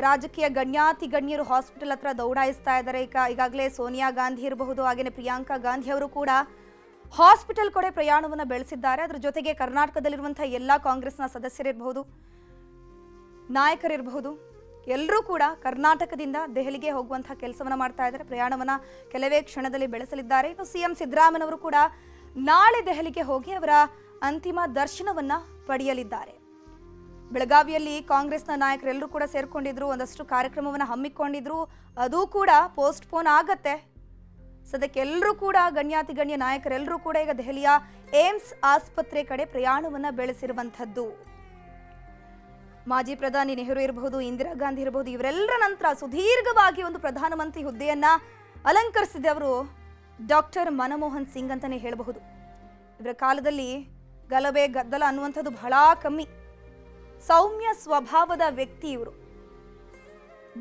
ರಾಜಕೀಯ ಗಣ್ಯಾತಿ ಗಣ್ಯರು ಹಾಸ್ಪಿಟಲ್ ಹತ್ರ ದೌಡಾಯಿಸ್ತಾ ಇದ್ದಾರೆ. ಈಗಾಗಲೇ ಸೋನಿಯಾ ಗಾಂಧಿ ಇರಬಹುದು, ಹಾಗೆಯೇ ಪ್ರಿಯಾಂಕಾ ಗಾಂಧಿ ಅವರು ಕೂಡ ಹಾಸ್ಪಿಟಲ್ ಕಡೆ ಪ್ರಯಾಣವನ್ನು ಬೆಳೆಸಿದ್ದಾರೆ. ಅದರ ಜೊತೆಗೆ ಕರ್ನಾಟಕದಲ್ಲಿರುವಂತಹ ಎಲ್ಲ ಕಾಂಗ್ರೆಸ್ನ ಸದಸ್ಯರಿರಬಹುದು, ನಾಯಕರಿರಬಹುದು, ಎಲ್ಲರೂ ಕೂಡ ಕರ್ನಾಟಕದಿಂದ ದೆಹಲಿಗೆ ಹೋಗುವಂತಹ ಕೆಲಸವನ್ನ ಮಾಡ್ತಾ ಇದ್ದಾರೆ. ಪ್ರಯಾಣವನ್ನ ಕೆಲವೇ ಕ್ಷಣದಲ್ಲಿ ಬೆಳೆಸಲಿದ್ದಾರೆ. ಇನ್ನು ಸಿಎಂ ಸಿದ್ದರಾಮಯ್ಯನವರು ಕೂಡ ನಾಳೆ ದೆಹಲಿಗೆ ಹೋಗಿ ಅವರ ಅಂತಿಮ ದರ್ಶನವನ್ನ ಪಡೆಯಲಿದ್ದಾರೆ. ಬೆಳಗಾವಿಯಲ್ಲಿ ಕಾಂಗ್ರೆಸ್ನ ನಾಯಕರೆಲ್ಲರೂ ಕೂಡ ಸೇರ್ಕೊಂಡಿದ್ರು, ಒಂದಷ್ಟು ಕಾರ್ಯಕ್ರಮವನ್ನು ಹಮ್ಮಿಕೊಂಡಿದ್ರು. ಅದು ಕೂಡ ಪೋಸ್ಟ್ಪೋನ್ ಆಗತ್ತೆ. ಸದ್ಯಕ್ಕೆ ಎಲ್ಲರೂ ಕೂಡ ಗಣ್ಯಾತಿ ಗಣ್ಯ ನಾಯಕರೆಲ್ಲರೂ ಕೂಡ ಈಗ ದೆಹಲಿಯ ಏಮ್ಸ್ ಆಸ್ಪತ್ರೆ ಕಡೆ ಪ್ರಯಾಣವನ್ನ ಬೆಳೆಸಿರುವಂಥದ್ದು. ಮಾಜಿ ಪ್ರಧಾನಿ ನೆಹರು ಇರಬಹುದು, ಇಂದಿರಾ ಗಾಂಧಿ ಇರಬಹುದು, ಇವರೆಲ್ಲರ ನಂತರ ಸುದೀರ್ಘವಾಗಿ ಒಂದು ಪ್ರಧಾನಮಂತ್ರಿ ಹುದ್ದೆಯನ್ನ ಅಲಂಕರಿಸಿದವರು ಡಾಕ್ಟರ್ ಮನಮೋಹನ್ ಸಿಂಗ್ ಅಂತಾನೆ ಹೇಳಬಹುದು. ಇವರ ಕಾಲದಲ್ಲಿ ಗಲಭೆ ಗದ್ದಲ ಅನ್ನುವಂಥದ್ದು ಬಹಳ ಕಮ್ಮಿ. ಸೌಮ್ಯ ಸ್ವಭಾವದ ವ್ಯಕ್ತಿ ಇವರು.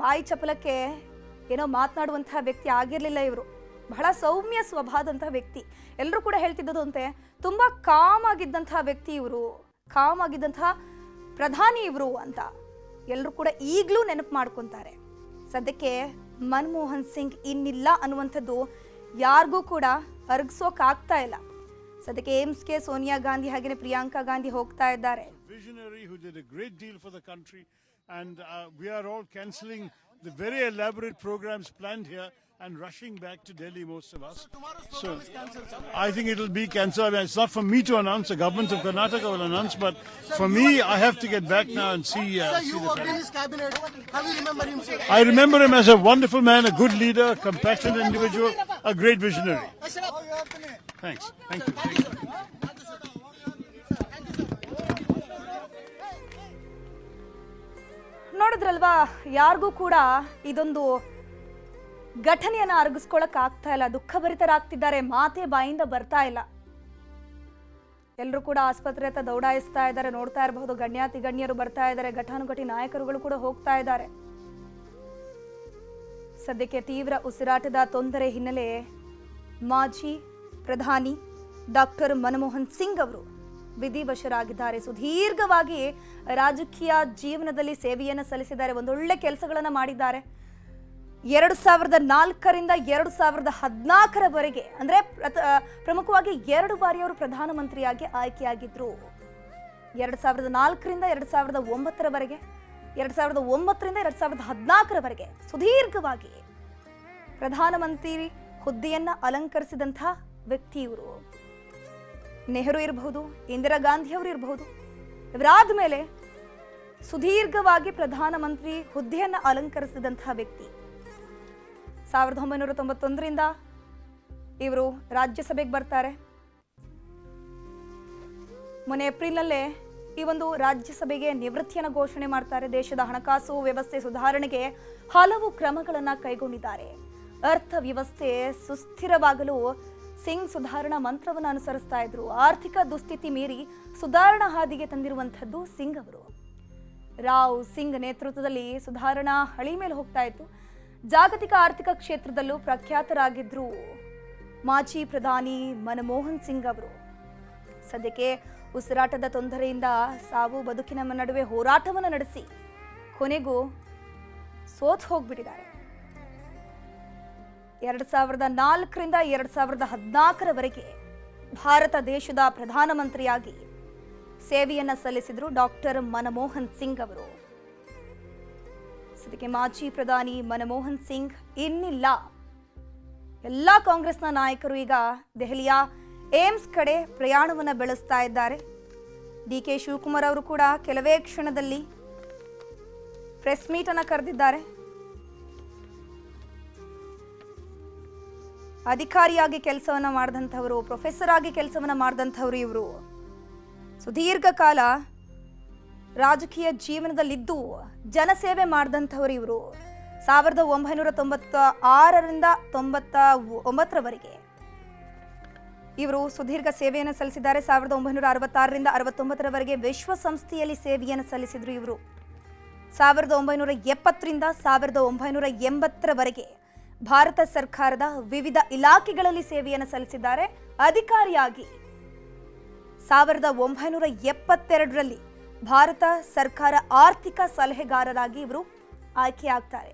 ಬಾಯಿ ಚಪಲಕ್ಕೆ ಏನೋ ಮಾತನಾಡುವಂತಹ ವ್ಯಕ್ತಿ ಆಗಿರಲಿಲ್ಲ ಇವರು. ಬಹಳ ಸೌಮ್ಯ ಸ್ವಭಾವದಂತಹ ವ್ಯಕ್ತಿ. ಎಲ್ಲರೂ ಕೂಡ ಹೇಳ್ತಿದ್ದದು ಅಂತೆ ತುಂಬಾ ಕಾಮ್ ಆಗಿದ್ದಂತಹ ವ್ಯಕ್ತಿ ಇವರು, ಕಾಮ್ ಆಗಿದ್ದಂತಹ ಪ್ರಧಾನಿ ಇವರು ಅಂತ ಎಲ್ಲರೂ ಕೂಡ ಈಗಲೂ ನೆನಪು ಮಾಡ್ಕೊಂತಾರೆ. ಸದ್ಯಕ್ಕೆ ಮನಮೋಹನ್ ಸಿಂಗ್ ಇನ್ನಿಲ್ಲ ಅನ್ನುವಂಥದ್ದು ಯಾರಿಗೂ ಕೂಡ ಅರಗಿಸೋಕಾಗ್ತಾ ಇಲ್ಲ. ಸದ್ಯಕ್ಕೆ ಏಮ್ಸ್ಗೆ ಸೋನಿಯಾ ಗಾಂಧಿ ಹಾಗೆಯೇ ಪ್ರಿಯಾಂಕಾ ಗಾಂಧಿ ಹೋಗ್ತಾ ಇದ್ದಾರೆ. Visionary who did a great deal for the country, and we are all cancelling the very elaborate programs planned here and rushing back to Delhi, most of us. So I think it will be cancelled. I mean, it's not for me to announce. The government of Karnataka will announce, but for me, I have to get back now and see. You worked in his cabinet. How do you remember him, sir? I remember him as a wonderful man, a good leader, a compassionate individual, a great visionary. Thanks. Thank you. ನೋಡಿದ್ರಲ್ವಾ, ಯಾರಿಗೂ ಕೂಡ ಇದೊಂದು ಘಟನೆಯನ್ನ ಅರಗಿಸ್ಕೊಳಕ್ ಆಗ್ತಾ ಇಲ್ಲ. ದುಃಖಭರಿತರಾಗ್ತಿದ್ದಾರೆ, ಮಾತೆ ಬಾಯಿಂದ ಬರ್ತಾ ಇಲ್ಲ. ಎಲ್ಲರೂ ಕೂಡ ಆಸ್ಪತ್ರೆ ಹತ್ರ ದೌಡಾಯಿಸ್ತಾ ಇದ್ದಾರೆ. ನೋಡ್ತಾ ಇರಬಹುದು, ಗಣ್ಯಾತಿ ಗಣ್ಯರು ಬರ್ತಾ ಇದ್ದಾರೆ, ಘಟಾನುಘಟಿ ನಾಯಕರುಗಳು ಕೂಡ ಹೋಗ್ತಾ ಇದ್ದಾರೆ. ಸದ್ಯಕ್ಕೆ ತೀವ್ರ ಉಸಿರಾಟದ ತೊಂದರೆ ಹಿನ್ನೆಲೆ ಮಾಜಿ ಪ್ರಧಾನಿ ಡಾಕ್ಟರ್ ಮನಮೋಹನ್ ಸಿಂಗ್ ಅವರು ವಿಧಿವಶರಾಗಿದ್ದಾರೆ. ಸುದೀರ್ಘವಾಗಿ ರಾಜಕೀಯ ಜೀವನದಲ್ಲಿ ಸೇವೆಯನ್ನು ಸಲ್ಲಿಸಿದ್ದಾರೆ. ಒಂದೊಳ್ಳೆ ಕೆಲಸಗಳನ್ನು ಮಾಡಿದ್ದಾರೆ. 2004ರಿಂದ 2014ರವರೆಗೆ ಅಂದ್ರೆ ಪ್ರಮುಖವಾಗಿ 2 ಬಾರಿ ಅವರು ಪ್ರಧಾನಮಂತ್ರಿಯಾಗಿ ಆಯ್ಕೆಯಾಗಿದ್ರು. 2004ರಿಂದ 2009ರವರೆಗೆ, 2009ರಿಂದ 2014ರವರೆಗೆ ಸುದೀರ್ಘವಾಗಿ ಪ್ರಧಾನಮಂತ್ರಿ ಹುದ್ದೆಯನ್ನ ಅಲಂಕರಿಸಿದಂತಹ ವ್ಯಕ್ತಿ ಇವರು. ನೆಹರು ಇರಬಹುದು, ಇಂದಿರಾ ಗಾಂಧಿ ಅವರು ಇರಬಹುದು, ಇವರಾದ ಮೇಲೆ ಸುದೀರ್ಘವಾಗಿ ಪ್ರಧಾನಮಂತ್ರಿ ಹುದ್ದೆಯನ್ನ ಅಲಂಕರಿಸಿದಂತಹ ವ್ಯಕ್ತಿ. 1991ರಿಂದ ಇವರು ರಾಜ್ಯಸಭೆಗೆ ಬರ್ತಾರೆ. ಮೊನ್ನೆ ಏಪ್ರಿಲ್ನಲ್ಲೇ ಈ ಒಂದು ರಾಜ್ಯಸಭೆಗೆ ನಿವೃತ್ತಿಯನ್ನು ಘೋಷಣೆ ಮಾಡ್ತಾರೆ. ದೇಶದ ಹಣಕಾಸು ವ್ಯವಸ್ಥೆ ಸುಧಾರಣೆಗೆ ಹಲವು ಕ್ರಮಗಳನ್ನು ಕೈಗೊಂಡಿದ್ದಾರೆ. ಅರ್ಥವ್ಯವಸ್ಥೆ ಸುಸ್ಥಿರವಾಗಲು ಸಿಂಗ್ ಸುಧಾರಣಾ ಮಂತ್ರವನ್ನು ಅನುಸರಿಸ್ತಾ ಇದ್ರು. ಆರ್ಥಿಕ ದುಸ್ಥಿತಿ ಮೀರಿ ಸುಧಾರಣಾ ಹಾದಿಗೆ ತಂದಿರುವಂಥದ್ದು ಸಿಂಗ್ ಅವರು. ರಾವ್ ಸಿಂಗ್ ನೇತೃತ್ವದಲ್ಲಿ ಸುಧಾರಣಾ ಹಳಿ ಮೇಲೆ ಹೋಗ್ತಾ ಇತ್ತು. ಜಾಗತಿಕ ಆರ್ಥಿಕ ಕ್ಷೇತ್ರದಲ್ಲೂ ಪ್ರಖ್ಯಾತರಾಗಿದ್ರು ಮಾಜಿ ಪ್ರಧಾನಿ ಮನಮೋಹನ್ ಸಿಂಗ್ ಅವರು. ಸದ್ಯಕ್ಕೆ ಉಸಿರಾಟದ ತೊಂದರೆಯಿಂದ ಸಾವು ಬದುಕಿನ ನಡುವೆ ಹೋರಾಟವನ್ನು ನಡೆಸಿ ಕೊನೆಗೂ ಸೋತ್ ಹೋಗ್ಬಿಟ್ಟಿದ್ದಾರೆ. 2004ರಿಂದ 2014ರವರೆಗೆ ಭಾರತ ದೇಶದ ಪ್ರಧಾನಮಂತ್ರಿಯಾಗಿ ಸೇವೆಯನ್ನ ಸಲ್ಲಿಸಿದ್ರು ಡಾಕ್ಟರ್ ಮನಮೋಹನ್ ಸಿಂಗ್ ಅವರು. ಸದ್ಯಕ್ಕೆ ಮಾಜಿ ಪ್ರಧಾನಿ ಮನಮೋಹನ್ ಸಿಂಗ್ ಇನ್ನಿಲ್ಲ. ಎಲ್ಲ ಕಾಂಗ್ರೆಸ್ನ ನಾಯಕರು ಈಗ ದೆಹಲಿಯ ಏಮ್ಸ್ ಕಡೆ ಪ್ರಯಾಣವನ್ನ ಬೆಳೆಸ್ತಾ ಇದ್ದಾರೆ. ಡಿ.ಕೆ. ಶಿವಕುಮಾರ್ ಅವರು ಕೂಡ ಕೆಲವೇ ಕ್ಷಣದಲ್ಲಿ ಪ್ರೆಸ್ ಮೀಟ್ ಅನ್ನ ಕರೆದಿದ್ದಾರೆ. ಅಧಿಕಾರಿಯಾಗಿ ಕೆಲಸವನ್ನ ಮಾಡಿದಂಥವರು, ಪ್ರೊಫೆಸರ್ ಆಗಿ ಕೆಲಸವನ್ನ ಮಾಡಿದಂಥವರು ಇವರು. ಸುದೀರ್ಘ ಕಾಲ ರಾಜಕೀಯ ಜೀವನದಲ್ಲಿದ್ದು ಜನಸೇವೆ ಮಾಡಿದಂಥವರು ಇವರು. 1996ರಿಂದ 99ರವರೆಗೆ ಇವರು ಸುದೀರ್ಘ ಸೇವೆಯನ್ನು ಸಲ್ಲಿಸಿದ್ದಾರೆ. 1966ರಿಂದ 69ರವರೆಗೆ ವಿಶ್ವಸಂಸ್ಥೆಯಲ್ಲಿ ಸೇವೆಯನ್ನು ಸಲ್ಲಿಸಿದ್ರು ಇವರು. 1970ರಿಂದ 1980ರವರೆಗೆ ಭಾರತ ಸರ್ಕಾರದ ವಿವಿಧ ಇಲಾಖೆಗಳಲ್ಲಿ ಸೇವೆಯನ್ನು ಸಲ್ಲಿಸಿದ್ದಾರೆ. ಅಧಿಕಾರಿಯಾಗಿ 1972ರಲ್ಲಿ ಭಾರತ ಸರ್ಕಾರ ಆರ್ಥಿಕ ಸಲಹೆಗಾರರಾಗಿ ಇವರು ಆಯ್ಕೆಯಾಗ್ತಾರೆ.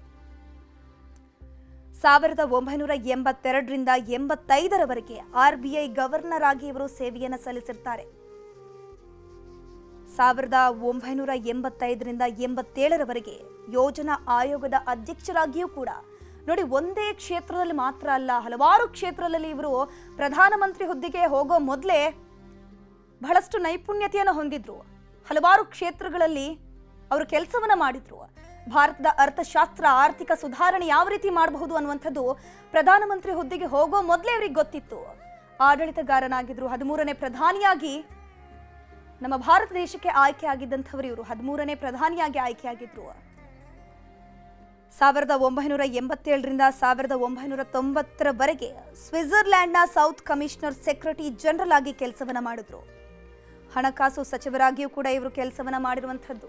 1982ರಿಂದ 85ರವರೆಗೆ RBI ಗವರ್ನರ್ ಆಗಿ ಇವರು ಸೇವೆಯನ್ನು ಸಲ್ಲಿಸಿರ್ತಾರೆ. 1985ರಿಂದ 87ರವರೆಗೆ ಯೋಜನಾ ಆಯೋಗದ ಅಧ್ಯಕ್ಷರಾಗಿಯೂ ಕೂಡ ನೋಡಿ, ಒಂದೇ ಕ್ಷೇತ್ರದಲ್ಲಿ ಮಾತ್ರ ಅಲ್ಲ, ಹಲವಾರು ಕ್ಷೇತ್ರದಲ್ಲಿ ಇವರು ಪ್ರಧಾನಮಂತ್ರಿ ಹುದ್ದೆಗೆ ಹೋಗೋ ಮೊದಲೇ ಬಹಳಷ್ಟು ನೈಪುಣ್ಯತೆಯನ್ನು ಹೊಂದಿದ್ರು. ಹಲವಾರು ಕ್ಷೇತ್ರಗಳಲ್ಲಿ ಅವರು ಕೆಲಸವನ್ನ ಮಾಡಿದ್ರು. ಭಾರತದ ಅರ್ಥಶಾಸ್ತ್ರ, ಆರ್ಥಿಕ ಸುಧಾರಣೆ ಯಾವ ರೀತಿ ಮಾಡಬಹುದು ಅನ್ನುವಂಥದ್ದು ಪ್ರಧಾನಮಂತ್ರಿ ಹುದ್ದೆಗೆ ಹೋಗೋ ಮೊದಲೇ ಇವರಿಗೆ ಗೊತ್ತಿತ್ತು. ಆಡಳಿತಗಾರನಾಗಿದ್ರು. 13ನೇ ಪ್ರಧಾನಿಯಾಗಿ ನಮ್ಮ ಭಾರತ ದೇಶಕ್ಕೆ ಆಯ್ಕೆ ಆಗಿದ್ದಂಥವರು ಇವರು 13ನೇ ಪ್ರಧಾನಿಯಾಗಿ ಆಯ್ಕೆಯಾಗಿದ್ರು. 1987ರಿಂದ 1990ರವರೆಗೆ ಸ್ವಿಟ್ಜರ್ಲ್ಯಾಂಡ್ನ ಸೌತ್ ಕಮಿಷನರ್ ಸೆಕ್ರೆಟರಿ ಜನರಲ್ ಆಗಿ ಕೆಲಸವನ್ನ ಮಾಡಿದ್ರು. ಹಣಕಾಸು ಸಚಿವರಾಗಿಯೂ ಕೂಡ ಇವರು ಕೆಲಸವನ್ನ ಮಾಡಿರುವಂಥದ್ದು.